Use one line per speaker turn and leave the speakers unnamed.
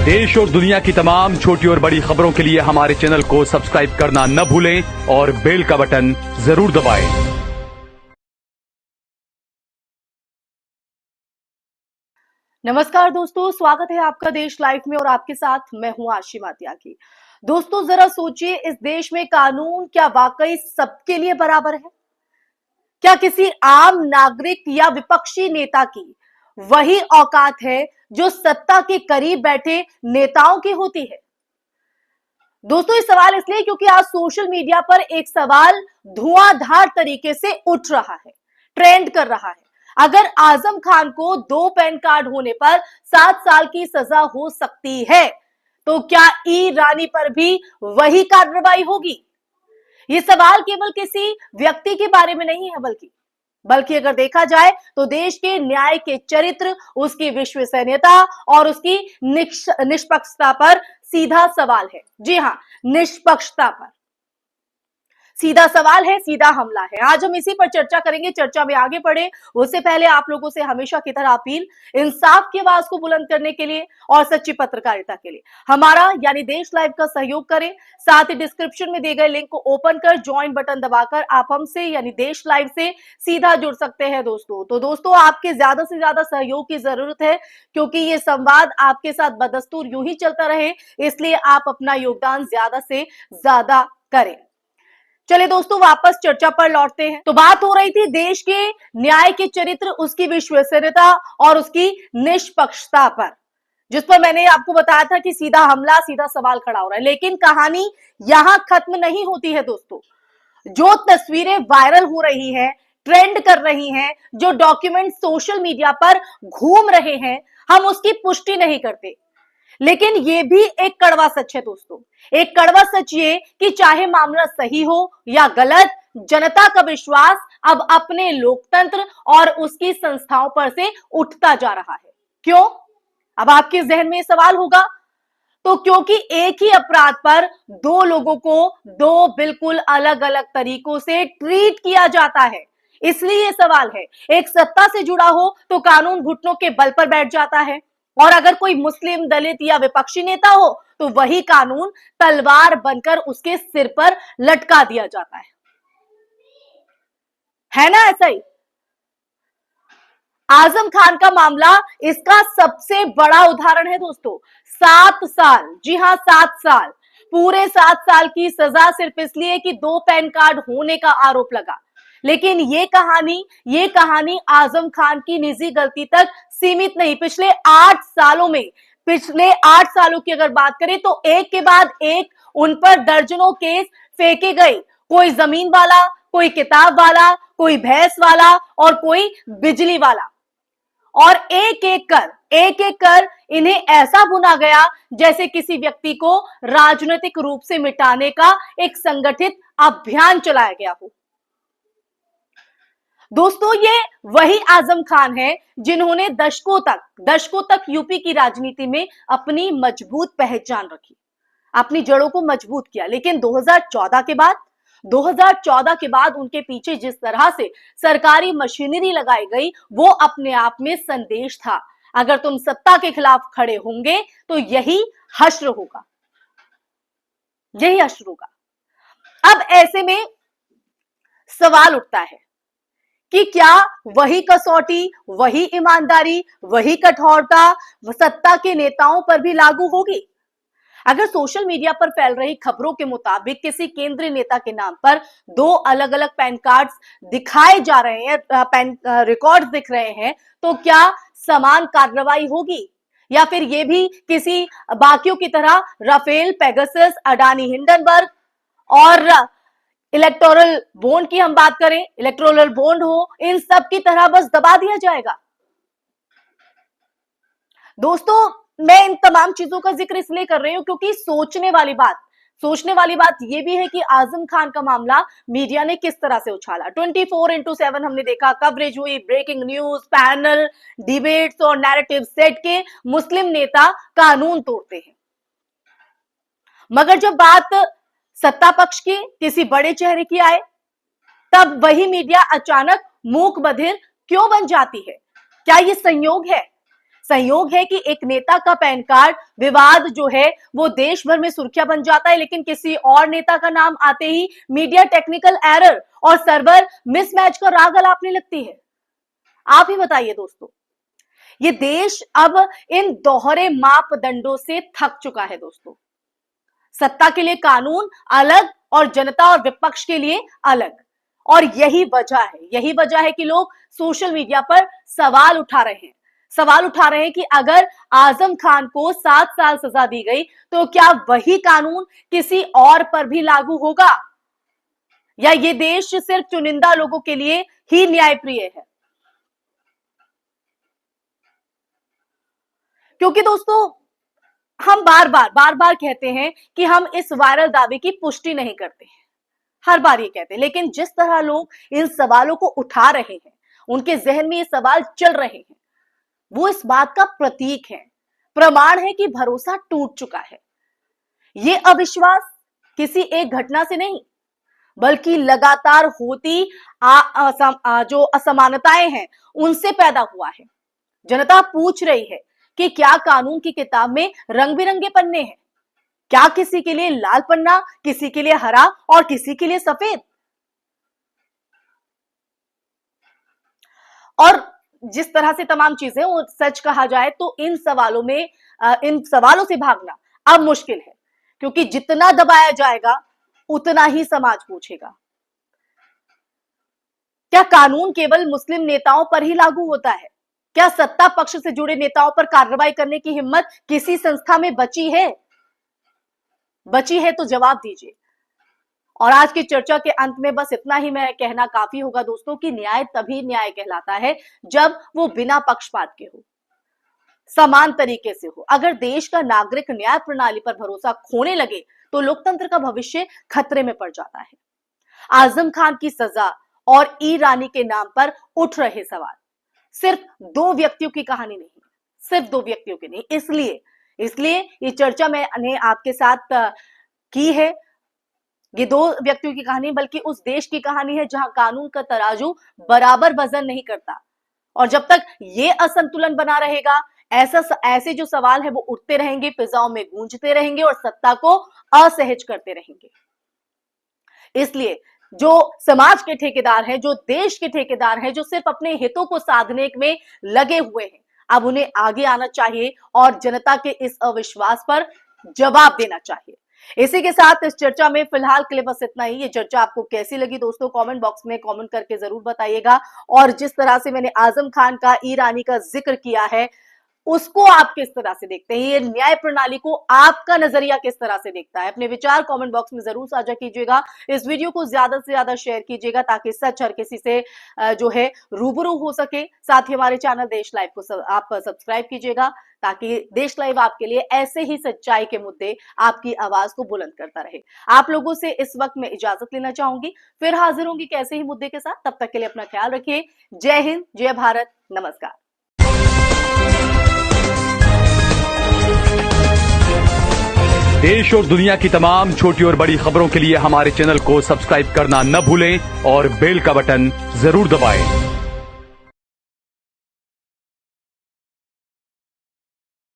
देश और दुनिया की तमाम छोटी और बड़ी खबरों के लिए हमारे चैनल को सब्सक्राइब करना न भूलें और बेल का बटन जरूर दबाएं।
नमस्कार दोस्तों, स्वागत है आपका देश लाइव में और आपके साथ मैं हूं आशी मात्यागी। दोस्तों, जरा सोचिए, इस देश में कानून क्या वाकई सबके लिए बराबर है? क्या किसी आम नागरिक या विपक्षी नेता की वही औकात है जो सत्ता के करीब बैठे नेताओं की होती है? दोस्तों, ये सवाल इसलिए क्योंकि आज सोशल मीडिया पर एक सवाल धुआंधार तरीके से उठ रहा है, ट्रेंड कर रहा है। अगर आजम खान को 2 पैन कार्ड होने पर 7 साल की सजा हो सकती है, तो क्या ई रानी पर भी वही कार्रवाई होगी? यह सवाल केवल किसी व्यक्ति के बारे में नहीं है, बल्कि अगर देखा जाए तो देश के न्याय के चरित्र, उसकी विश्वसनीयता और उसकी निष्पक्षता पर सीधा सवाल है। जी हां, निष्पक्षता पर सीधा सवाल है, सीधा हमला है। आज हम इसी पर चर्चा करेंगे। चर्चा में आगे बढ़े उससे पहले आप लोगों से हमेशा की तरह अपील, इंसाफ की आवाज को बुलंद करने के लिए और सच्ची पत्रकारिता के लिए हमारा यानी देश लाइव का सहयोग करें। साथ ही डिस्क्रिप्शन में दिए गए लिंक को ओपन कर ज्वाइन बटन दबाकर आप हमसे यानी देश लाइव से सीधा जुड़ सकते हैं दोस्तों। तो दोस्तों, आपके ज्यादा से ज्यादा सहयोग की जरूरत है, क्योंकि ये संवाद आपके साथ बदस्तूर यूं ही चलता रहे, इसलिए आप अपना योगदान ज्यादा से ज्यादा करें। चलिए दोस्तों, वापस चर्चा पर लौटते हैं। तो बात हो रही थी देश के न्याय के चरित्र, उसकी विश्वसनीयता और उसकी निष्पक्षता पर, जिस पर मैंने आपको बताया था कि सीधा हमला, सीधा सवाल खड़ा हो रहा है। लेकिन कहानी यहां खत्म नहीं होती है दोस्तों। जो तस्वीरें वायरल हो रही हैं, ट्रेंड कर रही हैं, जो डॉक्यूमेंट सोशल मीडिया पर घूम रहे हैं, हम उसकी पुष्टि नहीं करते। लेकिन यह भी एक कड़वा सच है दोस्तों। एक कड़वा सच ये कि चाहे मामला सही हो या गलत, जनता का विश्वास अब अपने लोकतंत्र और उसकी संस्थाओं पर से उठता जा रहा है। क्यों? अब आपके जहन में सवाल होगा। तो क्योंकि एक ही अपराध पर 2 लोगों को 2 बिल्कुल अलग अलग तरीकों से ट्रीट किया जाता है, इसलिए यह सवाल है। एक सत्ता से जुड़ा हो तो कानून घुटनों के बल पर बैठ जाता है, और अगर कोई मुस्लिम, दलित या विपक्षी नेता हो तो वही कानून तलवार बनकर उसके सिर पर लटका दिया जाता है ना? ऐसा ही आजम खान का मामला इसका सबसे बड़ा उदाहरण है दोस्तों। 7 साल, जी हां 7 साल, पूरे 7 साल की सजा सिर्फ इसलिए कि 2 पैन कार्ड होने का आरोप लगा। लेकिन ये कहानी आजम खान की निजी गलती तक सीमित नहीं। पिछले 8 सालों की अगर बात करें तो एक के बाद एक उन पर दर्जनों केस फेंके गए। कोई जमीन वाला, कोई किताब वाला, कोई भैंस वाला और कोई बिजली वाला, और एक एक कर इन्हें ऐसा बुना गया जैसे किसी व्यक्ति को राजनीतिक रूप से मिटाने का एक संगठित अभियान चलाया गया हो। दोस्तों, ये वही आजम खान है जिन्होंने दशकों तक यूपी की राजनीति में अपनी मजबूत पहचान रखी, अपनी जड़ों को मजबूत किया। लेकिन 2014 के बाद उनके पीछे जिस तरह से सरकारी मशीनरी लगाई गई, वो अपने आप में संदेश था। अगर तुम सत्ता के खिलाफ खड़े होंगे तो यही हश्र होगा। अब ऐसे में सवाल उठता है कि क्या वही कसौटी, वही ईमानदारी, वही कठोरता सत्ता के नेताओं पर भी लागू होगी? अगर सोशल मीडिया पर फैल रही खबरों के मुताबिक किसी केंद्रीय नेता के नाम पर 2 अलग अलग पैन कार्ड्स दिखाए जा रहे हैं, रिकॉर्ड्स दिख रहे हैं, तो क्या समान कार्रवाई होगी, या फिर यह भी किसी बाकियों की तरह राफेल, पेगासस, अडानी हिंडनबर्ग और इलेक्टोरल बॉन्ड की हम बात करें, इलेक्टोरल बॉन्ड हो, इन सब की तरह बस दबा दिया जाएगा? दोस्तों, मैं इन तमाम चीजों का जिक्र इसलिए कर रही हूं क्योंकि सोचने वाली बात यह भी है कि आजम खान का मामला मीडिया ने किस तरह से उछाला। 24x7 हमने देखा, कवरेज हुई, ब्रेकिंग न्यूज, पैनल, डिबेट्स और नैरेटिव सेट के मुस्लिम नेता कानून तोड़ते हैं। मगर जब बात सत्ता पक्ष की, किसी बड़े चेहरे की आए, तब वही मीडिया अचानक मूक बधिर क्यों बन जाती है? क्या ये संयोग है? संयोग है कि एक नेता का पैन कार्ड विवाद जो है वो देश भर में सुर्खियां बन जाता है, लेकिन किसी और नेता का नाम आते ही मीडिया टेक्निकल एरर और सर्वर मिसमैच का राग अलापने लगती है। आप ही बताइए दोस्तों, ये देश अब इन दोहरे मापदंडों से थक चुका है दोस्तों। सत्ता के लिए कानून अलग और जनता और विपक्ष के लिए अलग, और यही वजह है कि लोग सोशल मीडिया पर सवाल उठा रहे हैं कि अगर आजम खान को 7 साल सजा दी गई तो क्या वही कानून किसी और पर भी लागू होगा, या ये देश सिर्फ चुनिंदा लोगों के लिए ही न्यायप्रिय है। क्योंकि दोस्तों हम बार बार कहते हैं कि हम इस वायरल दावे की पुष्टि नहीं करते हैं, हर बार ये कहते हैं, लेकिन जिस तरह लोग इन सवालों को उठा रहे हैं, उनके जहन में ये सवाल चल रहे हैं, वो इस बात का प्रतीक है, प्रमाण है कि भरोसा टूट चुका है। ये अविश्वास किसी एक घटना से नहीं, बल्कि लगातार होती जो असमानताएं हैं उनसे पैदा हुआ है। जनता पूछ रही है कि क्या कानून की किताब में रंग बिरंगे पन्ने हैं? क्या किसी के लिए लाल पन्ना, किसी के लिए हरा और किसी के लिए सफेद? और जिस तरह से तमाम चीजें वो सच कहा जाए तो इन सवालों से भागना अब मुश्किल है, क्योंकि जितना दबाया जाएगा उतना ही समाज पूछेगा। क्या कानून केवल मुस्लिम नेताओं पर ही लागू होता है? क्या सत्ता पक्ष से जुड़े नेताओं पर कार्रवाई करने की हिम्मत किसी संस्था में बची है तो जवाब दीजिए। और आज की चर्चा के अंत में बस इतना ही मैं कहना काफी होगा दोस्तों कि न्याय तभी न्याय कहलाता है जब वो बिना पक्षपात के हो, समान तरीके से हो। अगर देश का नागरिक न्याय प्रणाली पर भरोसा खोने लगे तो लोकतंत्र का भविष्य खतरे में पड़ जाता है। आजम खान की सजा और ईरानी के नाम पर उठ रहे सवाल सिर्फ 2 व्यक्तियों की कहानी नहीं, सिर्फ 2 व्यक्तियों की नहीं, इसलिए ये चर्चा मैंने आपके साथ की है। ये 2 व्यक्तियों की कहानी बल्कि उस देश की कहानी है जहां कानून का तराजू बराबर वजन नहीं करता, और जब तक ये असंतुलन बना रहेगा ऐसे जो सवाल है वो उठते रहेंगे, फिजाओं में गूंजते रहेंगे और सत्ता को असहज करते रहेंगे। इसलिए जो समाज के ठेकेदार हैं, जो देश के ठेकेदार हैं, जो सिर्फ अपने हितों को साधने में लगे हुए हैं, अब उन्हें आगे आना चाहिए और जनता के इस अविश्वास पर जवाब देना चाहिए। इसी के साथ इस चर्चा में फिलहाल के लिए बस इतना ही। ये चर्चा आपको कैसी लगी दोस्तों, कमेंट बॉक्स में कमेंट करके जरूर बताइएगा। और जिस तरह से मैंने आजम खान का, ईरानी का जिक्र किया है, उसको आप किस तरह से देखते हैं, ये न्याय प्रणाली को आपका नजरिया किस तरह से देखता है, अपने विचार कमेंट बॉक्स में जरूर साझा कीजिएगा। इस वीडियो को ज्यादा से ज्यादा शेयर कीजिएगा ताकि सच हर किसी से जो है रूबरू हो सके। साथ ही हमारे चैनल देश लाइव को आप सब्सक्राइब कीजिएगा ताकि देश लाइव आपके लिए ऐसे ही सच्चाई के मुद्दे, आपकी आवाज को बुलंद करता रहे। आप लोगों से इस वक्त मैं इजाजत लेना चाहूंगी, फिर हाजिर होंगी कैसे ही मुद्दे के साथ। तब तक के लिए अपना ख्याल रखिए। जय हिंद, जय भारत, नमस्कार।
देश और दुनिया की तमाम छोटी और बड़ी खबरों के लिए हमारे चैनल को सब्सक्राइब करना न भूलें और बेल का बटन जरूर दबाएं।